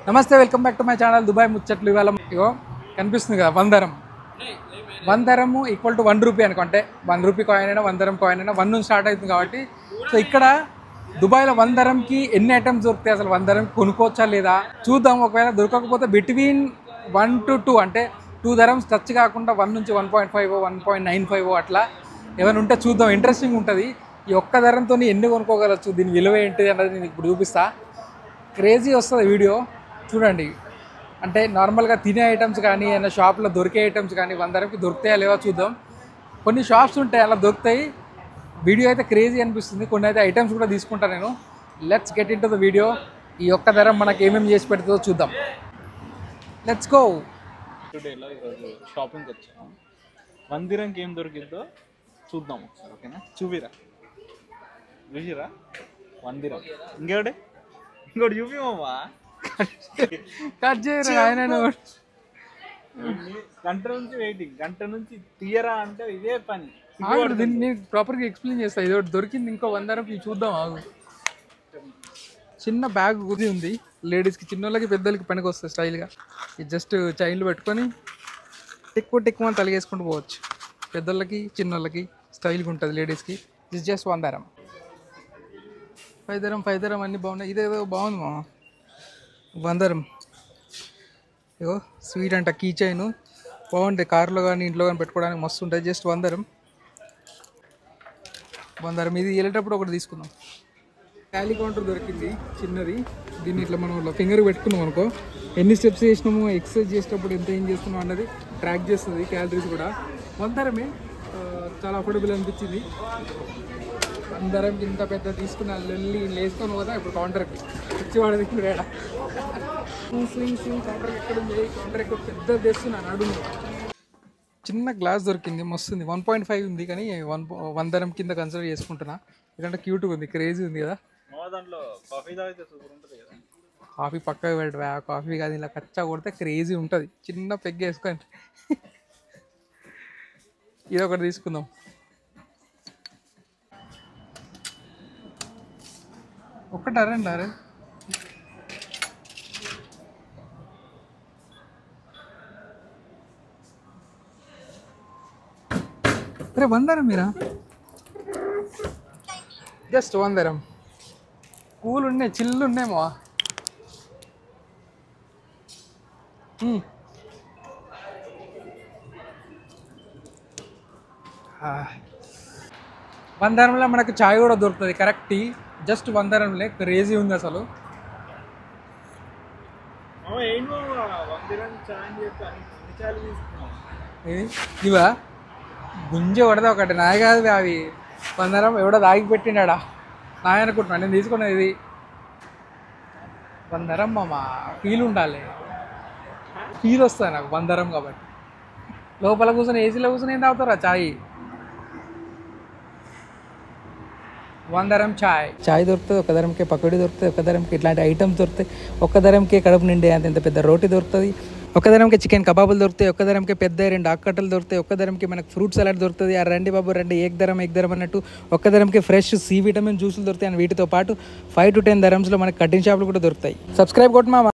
నమస్తే, welcome back to my channel Dubai ముచ్చట్లు. ఇవాళ ఇగో కనిపిస్తుంది కదా వందరం. వందరము ఈక్వల్ టు 1 రూపీ అనుకుంటే 1 రూపీ కాయిన్ అయినా వందరం కాయిన్ అయినా 1 నుంచి స్టార్ట్ అవుతుంది కాబట్టి. సో ఇక్కడ దుబాయ్లో వందరంకి ఎన్ని ఐటమ్స్ దొరుకుతాయి, అసలు వందరం కొనుక్కోవచ్చా లేదా చూద్దాం. ఒకవేళ దొరకకపోతే బిట్వీన్ 1 to 2 అంటే 2 దరమ్స్ టచ్ కాకుండా 1 నుంచి 1.5 1.95 అట్లా ఏమైనా ఉంటే చూద్దాం. ఇంట్రెస్టింగ్ ఉంటుంది. ఈ ఒక్క ధరంతో ఎన్ని కొనుక్కోగలచ్చు, దీని విలువ ఏంటిది అన్నది నేను ఇప్పుడు చూపిస్తా. క్రేజీ వస్తుంది వీడియో చూడండి. అంటే నార్మల్గా తినే ఐటమ్స్ కానీ ఏమైనా షాప్లో దొరికే ఐటమ్స్ కానీ వందరంకి దొరుకుతాయా లేవో చూద్దాం. కొన్ని షాప్స్ ఉంటాయి అలా దొరుకుతాయి. వీడియో అయితే క్రేజీ అనిపిస్తుంది. కొన్ని అయితే ఐటమ్స్ కూడా తీసుకుంటాను నేను. Let's get in to the video. ఈ ఒక్క ధరం మనకి ఏమేమి చేసి పెడుతుందో చూద్దాం. Let's go. టుడేలో ఈరోజు షాపింగ్కి వచ్చాము. వందిరంకి ఏం దొరికిద్దో చూద్దాం ఒకసారి, ఓకేనా? చూపిరా వందిరం. ఇంకోటి చూపిమమ్మా. కట్ చేయరు ఆయన. గంట నుంచి వెయిటింగ్, గంట నుంచి తీయరా అంటే ఇదే పని. దీన్ని ప్రాపర్గా ఎక్స్ప్లెయిన్ చేస్తా. ఇది ఒకటి దొరికింది, ఇంకో వందరం చూద్దాం ఆగు. చిన్న బ్యాగ్ గుది ఉంది లేడీస్కి, చిన్నోళ్ళకి పెద్దలకి పనికి వస్తుంది స్టైల్గా. ఇది జస్ట్ చైన్లు పెట్టుకొని టిక్కు అని తలిగేసుకుంటూ పోవచ్చు. పెద్దోళ్ళకి చిన్నోళ్ళకి స్టైల్గా ఉంటుంది. లేడీస్కి ఇది జస్ట్ 1 దరం. 5 దరం అన్నీ బాగున్నాయి. ఇదేదో బాగుంది మా 1 దరం. ఇగో స్వీట్ అంట, కీ చైన్ బాగుంటుంది. కార్లో కానీ ఇంట్లో కానీ పెట్టుకోవడానికి మస్తు ఉంటుంది. జస్ట్ 1 దరం. 1 దరం. ఇది వెళ్ళేటప్పుడు ఒకటి తీసుకుందాం. క్యాలీ కౌంటర్ దొరికింది చిన్నది. దీన్ని ఇట్లా మనం ఇట్లా ఫింగర్ పెట్టుకున్నాం అనుకో, ఎన్ని స్టెప్స్ చేసినాము, ఎక్సర్సైజ్ చేసేటప్పుడు ఎంత ఏం చేస్తున్నాం అన్నది ట్రాక్ చేస్తుంది. క్యాలరీస్ కూడా 1 దరమే. చాలా అఫోర్డబుల్ అనిపించింది. 1 దరంకి ఇంత పెద్ద తీసుకున్న లొల్లి వేసుకొని పోదా ఇప్పుడు కౌంటర్కి వచ్చి వాడి దగ్గర రేడా కౌంటర్ ఎక్కడుంది, కౌంటర్ ఎక్కడ పెద్ద తెస్తున్నాను అడుగు. చిన్న గ్లాస్ దొరికింది, మస్తుంది. 1.5 ఉంది కానీ 1 దరం కింద కన్సిడర్ చేసుకుంటున్నా. ఎందుకంటే క్యూట్గా ఉంది, క్రేజీ ఉంది కదా. కాఫీ పక్కకు పెట్టా, కాఫీ కాదు ఇలా కచ్చా కొడితే క్రేజీ ఉంటుంది. చిన్న పెగ్ వేసుకోండి. ఇది ఒకటి తీసుకుందాం. ఒక్కటారండి అరే. అరే 1 దరం మీరా? జస్ట్ 1 దరం. కూల్ ఉన్నాయి, చిల్లు ఉన్నాయేమో. 1 దరంలో మనకు చాయ్ కూడా దొరుకుతుంది. Correct tea. జస్ట్ 1 దరంలే. క్రేజీ ఉంది అసలు. ఇవా గుంజ పడదా ఒకటి నాయ కాదు అవి. 1 దరం ఎవడో దాగి పెట్టినాడా నాయ అనుకుంటున్నాను. నేను తీసుకున్నది ఇది 1 దరం మామ. ఫీల్ ఉండాలి, ఫీల్ వస్తుంది నాకు 1 దరం కాబట్టి. లోపల కూర్చొని ఏసీలో కూర్చొని ఏం తాగుతారా చాయ్. 1 దరం చాయ్ దొరుకుతుంది. 1 దరంకే పకోడీ దొరుకుతుంది. 1 దరంకి ఇట్లాంటి ఐటమ్స్ దొరుకుతాయి. 1 దరంకే కడుపు నిండే అంత పెద్ద రోటీ దొరుకుతుంది. 1 దరంకి చికెన్ కబాబులు దొరుకుతాయి. 1 దరంకి పెద్ద 2 ఆకుకట్టలు దొరుకుతాయి. 1 దరంకి మనకు ఫ్రూట్ సలాడ్ దొరుకుతుంది. ఆ రండి బాబు రండి, ఏక్ దరం అన్నట్టు 1 దరంకి ఫ్రెష్ సి విటమిన్ జ్యూసులు దొరుకుతాయి. అండ్ వీటితో పాటు 5 to 10 దరమ్స్లో మనకి కటింగ్ షాపులు కూడా దొరుకుతాయి. సబ్స్క్రైబ్ కొట్టు మామ.